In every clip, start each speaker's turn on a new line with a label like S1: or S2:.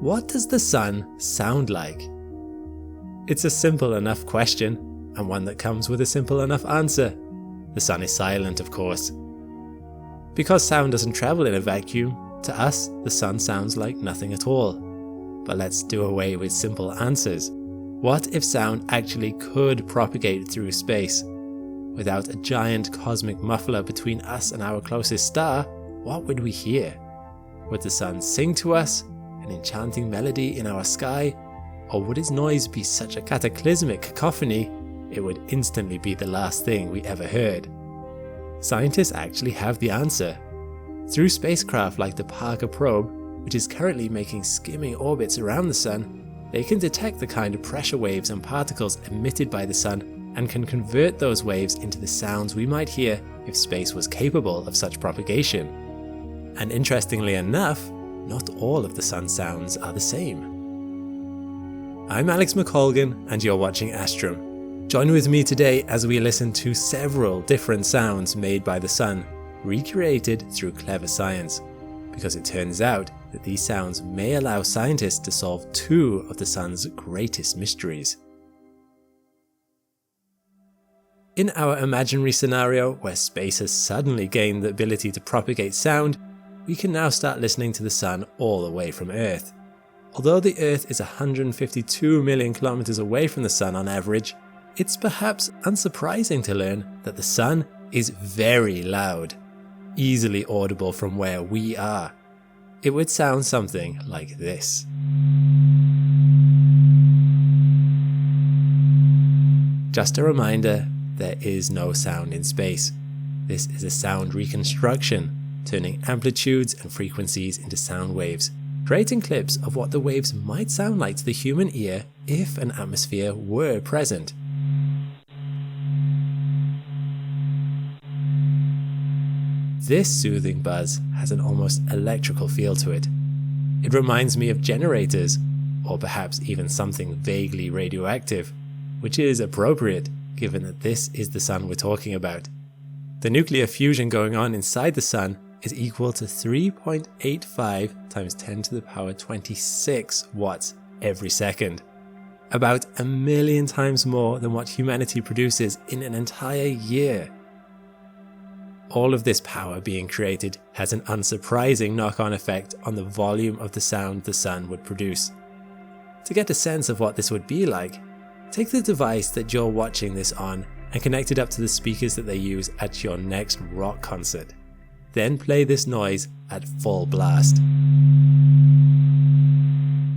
S1: what does the sun sound like? It's a simple enough question, and one that comes with a simple enough answer. The sun is silent, of course. Because sound doesn't travel in a vacuum, to us, the sun sounds like nothing at all. But let's do away with simple answers. What if sound actually could propagate through space? Without a giant cosmic muffler between us and our closest star, what would we hear? Would the sun sing to us, an enchanting melody in our sky? Or would its noise be such a cataclysmic cacophony, it would instantly be the last thing we ever heard? Scientists actually have the answer. Through spacecraft like the Parker probe, which is currently making skimming orbits around the sun, they can detect the kind of pressure waves and particles emitted by the sun and can convert those waves into the sounds we might hear if space was capable of such propagation. And interestingly enough, not all of the sun's sounds are the same. I'm Alex McColgan and you're watching Astrum. Join with me today as we listen to several different sounds made by the sun, recreated through clever science, because it turns out that these sounds may allow scientists to solve two of the sun's greatest mysteries. In our imaginary scenario, where space has suddenly gained the ability to propagate sound, we can now start listening to the sun all the way from Earth. Although the Earth is 152 million kilometers away from the sun on average, it's perhaps unsurprising to learn that the sun is very loud, easily audible from where we are. It would sound something like this. Just a reminder, there is no sound in space. This is a sound reconstruction, turning amplitudes and frequencies into sound waves, creating clips of what the waves might sound like to the human ear if an atmosphere were present. This soothing buzz has an almost electrical feel to it. It reminds me of generators, or perhaps even something vaguely radioactive, which is appropriate given that this is the sun we're talking about. The nuclear fusion going on inside the sun is equal to 3.85 times 10 to the power 26 watts every second. About 1 million times more than what humanity produces in an entire year. All of this power being created has an unsurprising knock-on effect on the volume of the sound the sun would produce. To get a sense of what this would be like, take the device that you're watching this on and connect it up to the speakers that they use at your next rock concert. Then play this noise at full blast.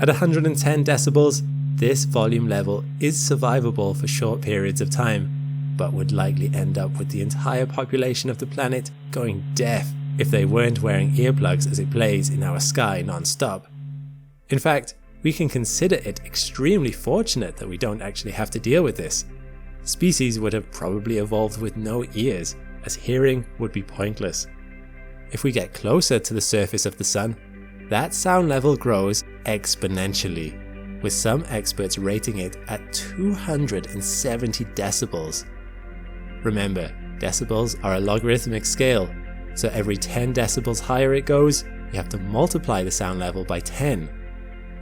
S1: At 110 decibels, this volume level is survivable for short periods of time, but would likely end up with the entire population of the planet going deaf if they weren't wearing earplugs as it plays in our sky non-stop. In fact, we can consider it extremely fortunate that we don't actually have to deal with this. Species would have probably evolved with no ears, as hearing would be pointless. If we get closer to the surface of the sun, that sound level grows exponentially, with some experts rating it at 270 decibels. Remember, decibels are a logarithmic scale, so every 10 decibels higher it goes, you have to multiply the sound level by 10.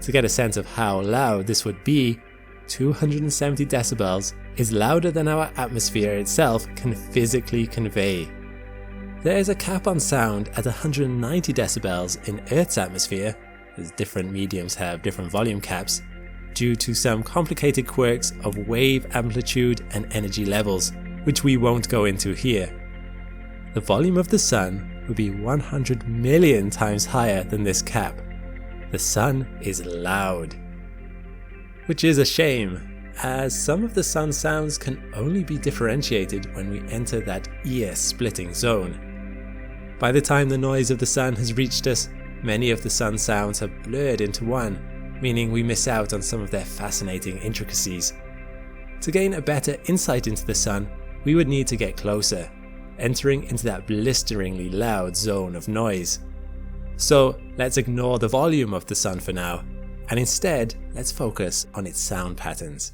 S1: To get a sense of how loud this would be, 270 decibels is louder than our atmosphere itself can physically convey. There is a cap on sound at 190 decibels in Earth's atmosphere, as different mediums have different volume caps, due to some complicated quirks of wave amplitude and energy levels, which we won't go into here. The volume of the sun would be 100 million times higher than this cap. The sun is loud. Which is a shame, as some of the sun's sounds can only be differentiated when we enter that ear-splitting zone. By the time the noise of the sun has reached us, many of the sun's sounds have blurred into one, meaning we miss out on some of their fascinating intricacies. To gain a better insight into the sun, we would need to get closer, entering into that blisteringly loud zone of noise. So let's ignore the volume of the sun for now, and instead let's focus on its sound patterns.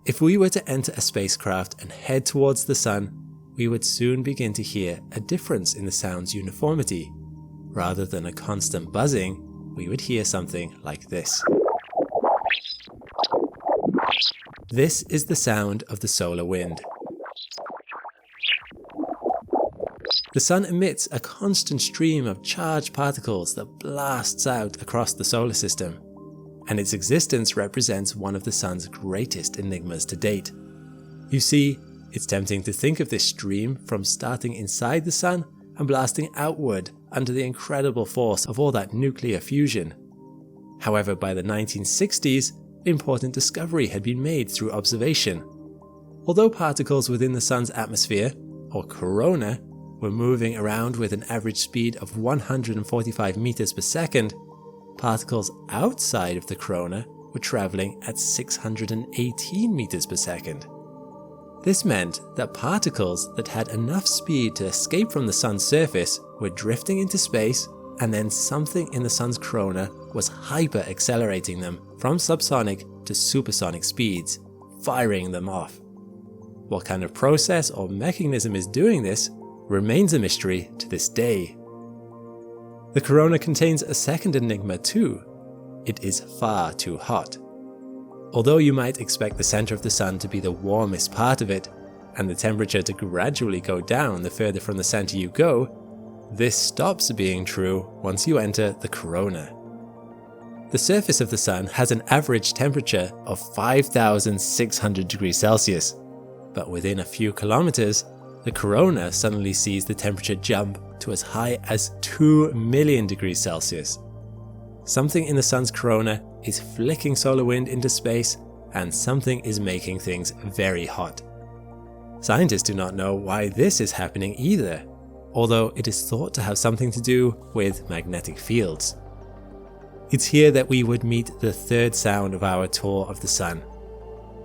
S1: If we were to enter a spacecraft and head towards the sun, we would soon begin to hear a difference in the sound's uniformity. Rather than a constant buzzing, we would hear something like this. This is the sound of the solar wind. The sun emits a constant stream of charged particles that blasts out across the solar system, and its existence represents one of the sun's greatest enigmas to date. You see, it's tempting to think of this stream from starting inside the sun and blasting outward under the incredible force of all that nuclear fusion. However, by the 1960s, important discovery had been made through observation. Although particles within the sun's atmosphere, or corona, were moving around with an average speed of 145 meters per second, particles outside of the corona were traveling at 618 meters per second. This meant that particles that had enough speed to escape from the sun's surface were drifting into space, and then something in the sun's corona was hyper-accelerating them from subsonic to supersonic speeds, firing them off. What kind of process or mechanism is doing this remains a mystery to this day. The corona contains a second enigma too. It is far too hot. Although you might expect the center of the sun to be the warmest part of it, and the temperature to gradually go down the further from the center you go, this stops being true once you enter the corona. The surface of the sun has an average temperature of 5,600 degrees Celsius, but within a few kilometers, the corona suddenly sees the temperature jump to as high as 2 million degrees Celsius. Something in the sun's corona is flicking solar wind into space, and something is making things very hot. Scientists do not know why this is happening either, although it is thought to have something to do with magnetic fields. It's here that we would meet the third sound of our tour of the sun.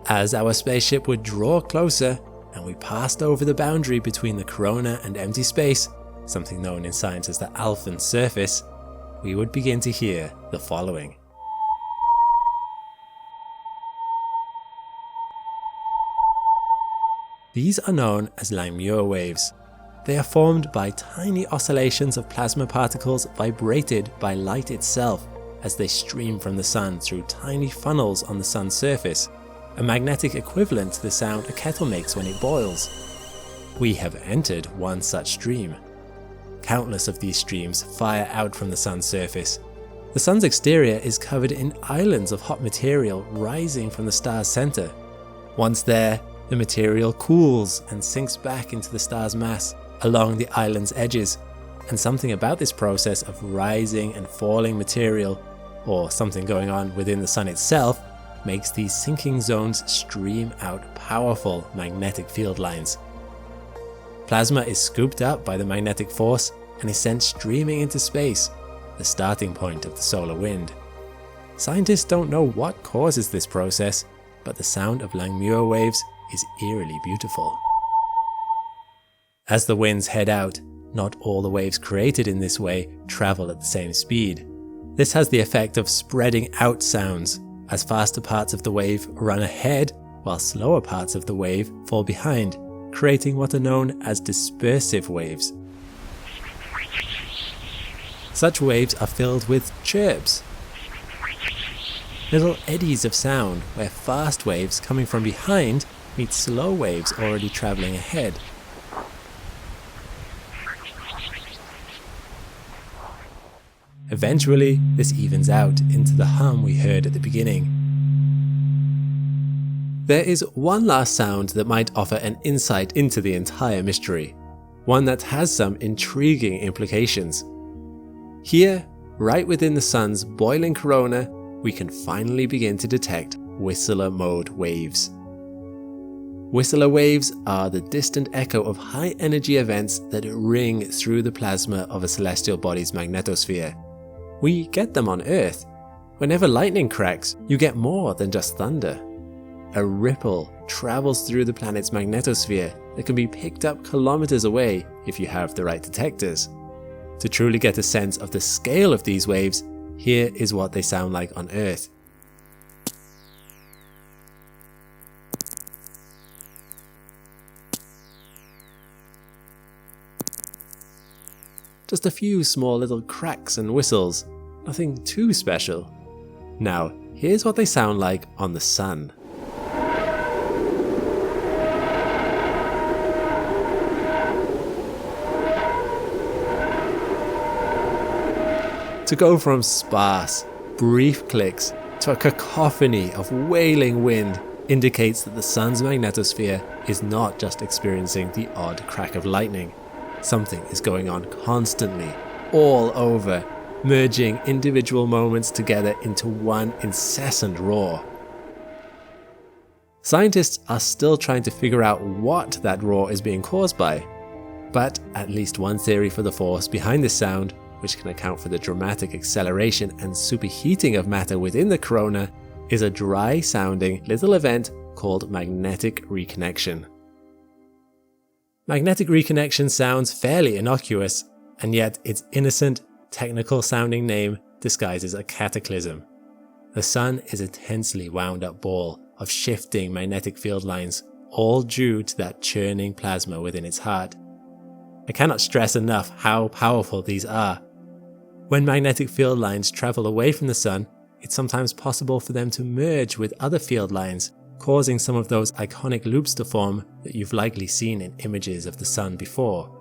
S1: As our spaceship would draw closer, and we passed over the boundary between the corona and empty space, something known in science as the Alphen surface, we would begin to hear the following. These are known as Langmuir waves. They are formed by tiny oscillations of plasma particles vibrated by light itself as they stream from the sun through tiny funnels on the sun's surface, a magnetic equivalent to the sound a kettle makes when it boils. We have entered one such stream. Countless of these streams fire out from the sun's surface. The sun's exterior is covered in islands of hot material rising from the star's center. Once there, the material cools and sinks back into the star's mass along the island's edges, and something about this process of rising and falling material, or something going on within the sun itself, makes these sinking zones stream out powerful magnetic field lines. Plasma is scooped up by the magnetic force and is sent streaming into space, the starting point of the solar wind. Scientists don't know what causes this process, but the sound of Langmuir waves is eerily beautiful. As the winds head out, not all the waves created in this way travel at the same speed. This has the effect of spreading out sounds, as faster parts of the wave run ahead while slower parts of the wave fall behind, creating what are known as dispersive waves. Such waves are filled with chirps, little eddies of sound where fast waves coming from behind meet slow waves already traveling ahead. Eventually, this evens out into the hum we heard at the beginning. There is one last sound that might offer an insight into the entire mystery, one that has some intriguing implications. Here, right within the sun's boiling corona, we can finally begin to detect Whistler mode waves. Whistler waves are the distant echo of high-energy events that ring through the plasma of a celestial body's magnetosphere. We get them on Earth. Whenever lightning cracks, you get more than just thunder. A ripple travels through the planet's magnetosphere that can be picked up kilometers away if you have the right detectors. To truly get a sense of the scale of these waves, here is what they sound like on Earth. Just a few small little cracks and whistles, nothing too special. Now, here's what they sound like on the sun. To go from sparse, brief clicks to a cacophony of wailing wind indicates that the sun's magnetosphere is not just experiencing the odd crack of lightning. Something is going on constantly, all over, merging individual moments together into one incessant roar. Scientists are still trying to figure out what that roar is being caused by, but at least one theory for the force behind this sound, which can account for the dramatic acceleration and superheating of matter within the corona, is a dry-sounding little event called magnetic reconnection. Magnetic reconnection sounds fairly innocuous, and yet its innocent, technical-sounding name disguises a cataclysm. The sun is a tensely wound-up ball of shifting magnetic field lines, all due to that churning plasma within its heart. I cannot stress enough how powerful these are. When magnetic field lines travel away from the sun, it's sometimes possible for them to merge with other field lines, causing some of those iconic loops to form that you've likely seen in images of the sun before.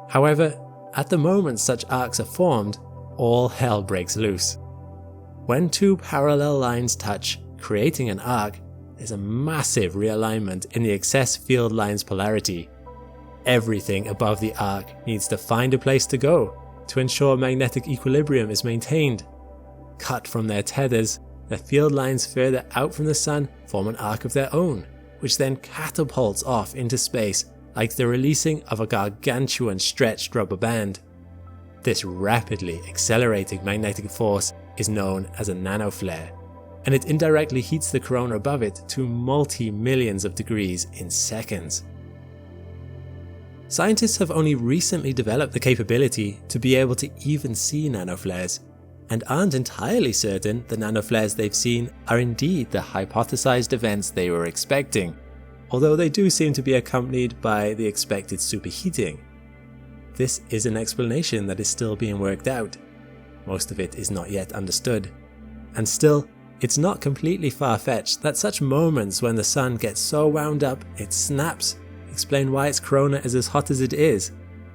S1: However, at the moment such arcs are formed, all hell breaks loose. When two parallel lines touch, creating an arc, there's a massive realignment in the excess field line's polarity. Everything above the arc needs to find a place to go to ensure magnetic equilibrium is maintained. Cut from their tethers, the field lines further out from the sun form an arc of their own, which then catapults off into space like the releasing of a gargantuan stretched rubber band. This rapidly accelerating magnetic force is known as a nanoflare, and it indirectly heats the corona above it to multi-millions of degrees in seconds. Scientists have only recently developed the capability to be able to even see nanoflares, and aren't entirely certain the nanoflares they've seen are indeed the hypothesized events they were expecting, although they do seem to be accompanied by the expected superheating. This is an explanation that is still being worked out. Most of it is not yet understood. And still, it's not completely far-fetched that such moments when the sun gets so wound up it snaps explain why its corona is as hot as it is,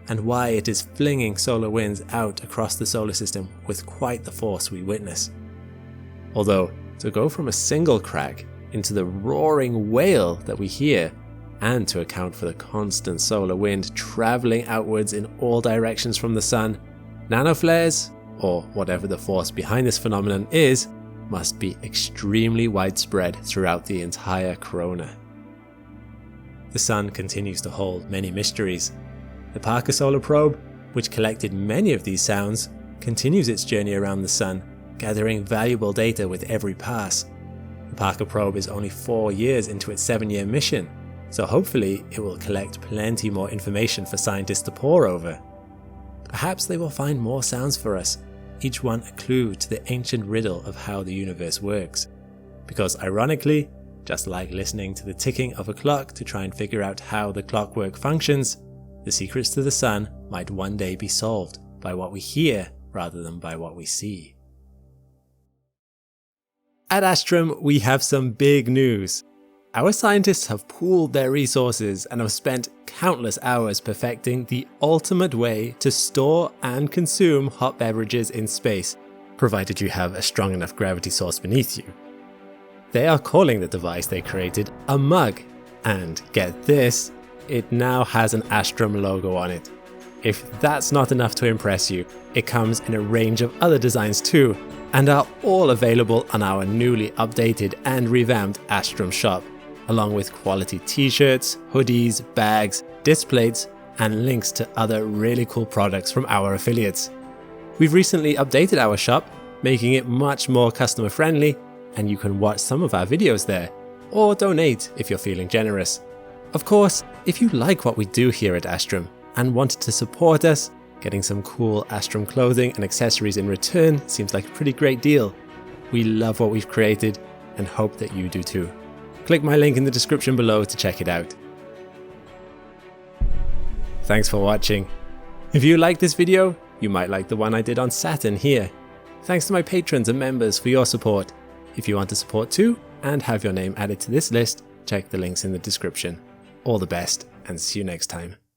S1: and why it is flinging solar winds out across the solar system with quite the force we witness. Although, to go from a single crack into the roaring wail that we hear, and to account for the constant solar wind travelling outwards in all directions from the sun, nanoflares, or whatever the force behind this phenomenon is, must be extremely widespread throughout the entire corona. The sun continues to hold many mysteries. The Parker Solar Probe, which collected many of these sounds, continues its journey around the sun, gathering valuable data with every pass. The Parker Probe is only 4 years into its 7-year mission, so hopefully it will collect plenty more information for scientists to pore over. Perhaps they will find more sounds for us, each one a clue to the ancient riddle of how the universe works. Because ironically, just like listening to the ticking of a clock to try and figure out how the clockwork functions, the secrets to the sun might one day be solved by what we hear rather than by what we see. At Astrum, we have some big news. Our scientists have pooled their resources and have spent countless hours perfecting the ultimate way to store and consume hot beverages in space, provided you have a strong enough gravity source beneath you. They are calling the device they created a mug, and get this, it now has an Astrum logo on it. If that's not enough to impress you, it comes in a range of other designs too, and are all available on our newly updated and revamped Astrum shop, along with quality t-shirts, hoodies, bags, disc plates, and links to other really cool products from our affiliates. We've recently updated our shop, making it much more customer friendly, and you can watch some of our videos there, or donate if you're feeling generous. Of course, if you like what we do here at Astrum and wanted to support us, getting some cool Astrum clothing and accessories in return seems like a pretty great deal. We love what we've created and hope that you do too. Click my link in the description below to check it out. Thanks for watching. If you like this video, you might like the one I did on Saturn here. Thanks to my patrons and members for your support. If you want to support too and have your name added to this list, check the links in the description. All the best and see you next time.